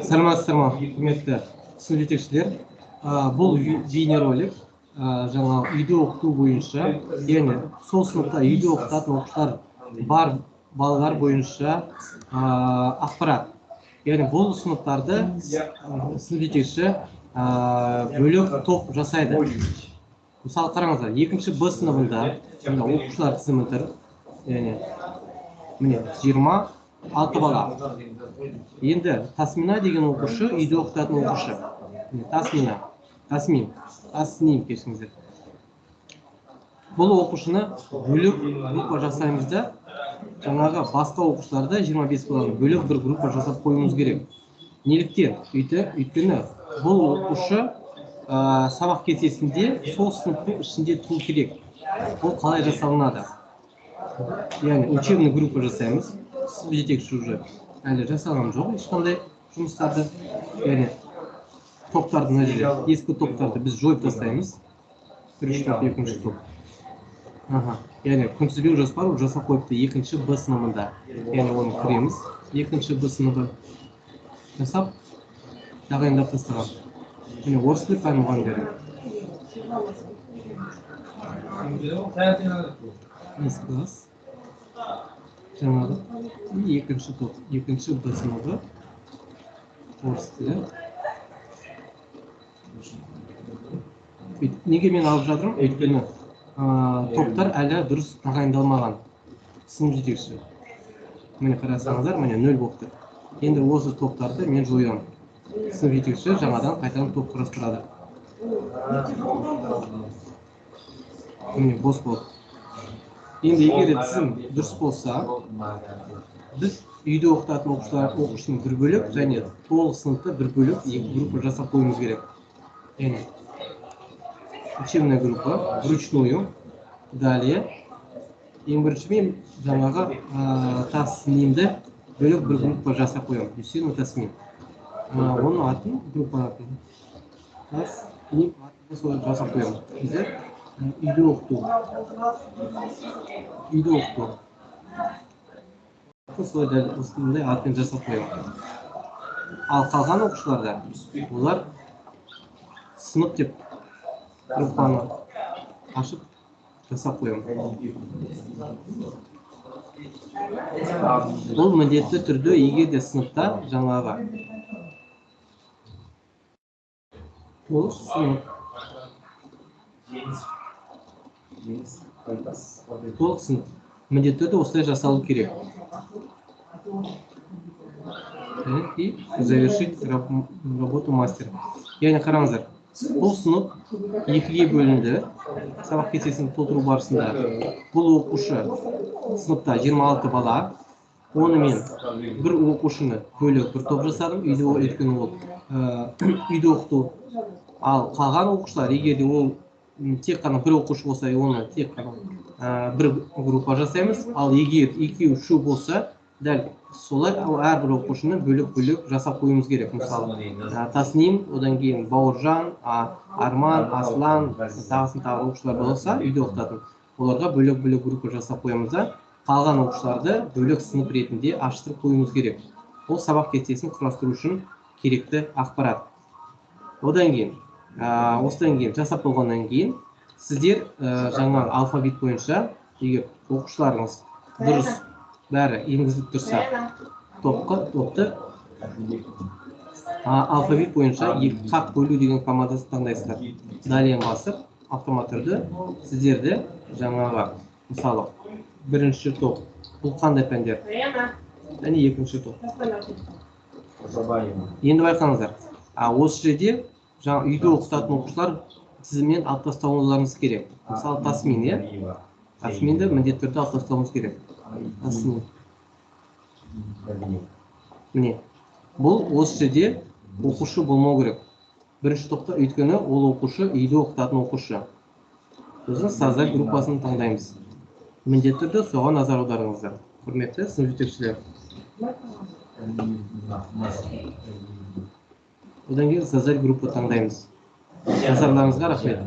Саламатсыздар ма, құрметті сынып жетекшілер. Бұл бейнеролик жаңа үйде оқыту бойынша, яғни сол сыныпта үйде оқытатын оқушылар бар балалар бойынша ақпарат. Яғни бұл сыныптарды сынып жетекші бөлек топ жасайды. Мысалы қараңыздар, екінші Б сыныбында оқушылар тізімі тұр. Яғни міне 26 бала. Енді Тасмина деген оқушы, үйде оқытатын оқушы. Тасмин кешіңіздер. Бұл оқушыны бөлек группа жасаймыз да, жаңағы басқа оқушыларды 25 баланы бөлек бір группа жасап қойымыз керек. Неліктен? Өйткені бұл оқушы сабақ кестесінде сол сыныптың ішінде тұру керек. Ол қалай жасалынады? Яғни учебный группа жасаймыз. Сынып жетекші уже әлі жасалған жоқ ешқандай жұмыстарды. Яғни топтарды мына жерде ескі топтарды біз жойып тастаймыз. Бірінші топ, екінші топ. Яғни күнтізбелік жоспар жасап қойыпты екінші Б сыныбында. Яғни оны көреміз. Екінші Б сыныбы жасап тағайындап тастаған. Міне орыс тілі пәні мұғалімдері. Ескі класс. Жаңағы екінші топ, екінші Б сыныбы орыс тілі. Неге мен алып жатырмын? Өйткені топтар әлі дұрыс тағайындалмаған. Сынып жетекші. Міне қарасаңыздар, міне 0 болып тұр. Енді осы топтарды мен жоямын. Сынып жетекші жаңадан қайтадан топ құрастырады. Міне бос болды. Енді егер тізім дұрыс болса, біз үйде оқытатын оқушының бір бөлек және толық сыныпта бір бөлек екі группа жасап қойымыз керек. Яғни учебная группа, вручную. Далее, ең бірінші мен жаңағы Тасминді бөлек бір группа жасап қоямын. Юсин Тасмин. Оның атын, группа атын. Тасмин атын солай жасап қоямын. Біздер үйде оқыту. Үйде оқыту. Солай дәл осындай атпен жасап қоямын. Ал қалған оқушыларда олар сынып деп группаны ашып жасап қоямын. Бұл міндетті түрде егер де сыныпта жаңағы ол сынып толық сынып міндетті түрде осылай жасалу керек. И завершить работу мастера. Яғни қараңыздар, бұл сынып екіге бөлінді. Сабақ кестесін толтыру барысында бұл оқушы сыныпта 26 бала. Онымен бір оқушыны бөлек бір топ жасадым. Өйткені ол үйде оқыту. Ал қалған оқушылар, егер де ол тек қана бір оқушы болса, оны тек қана бір группа жасаймыз. Ал егер екеу үшу болса, дәл солай әрбір оқушыны бөлек-бөлек жасап қойымыз керек. Мысалы, Тасним, одан кейін Бауыржан, Арман, Аслан, тағысын тағы оқушылар болса, үйде оқытатын. Оларға бөлек-бөлек группа жасап қойымыз да, қалған оқушыларды бөлек сынып ретінде аштырып қойымыз керек. Ол сабақ кестесін құрастыру үшін керекті ақпарат. Одан кейін, осыдан кейін жасап болғаннан кейін, сіздер жаңа алфавит бойынша, егер оқушыларыңыз дұрыс бәрі енгізіліп тұрса, топты алфавит бойынша қақ бөлу деген командасын таңдайсыздар. Далее басып, автоматты сіздерді жаңаға, мысалы, бірінші топ, бұл қандай пәндер? Және екінші топ. Енді байқаңыздар, осы жерде үйде оқытатын оқушылар тізімнен алып тастауыңыздарыңыз керек. Мысалы, Тасмин, Тасминді міндетті түрде алып тастауымыз керек. Тасмин. Міне, бұл осы жерде оқушы болмау керек. Бірінші топта өйткені ол оқушы үйде оқытатын оқушы. Сосын Создать группасын таңдаймыз. Міндетті түрде соған назар аударыңыздар. Құрметті сынып жетекшілер. Одан кейін Создать группа таңдаймыз. Назарларыңызға рахмет.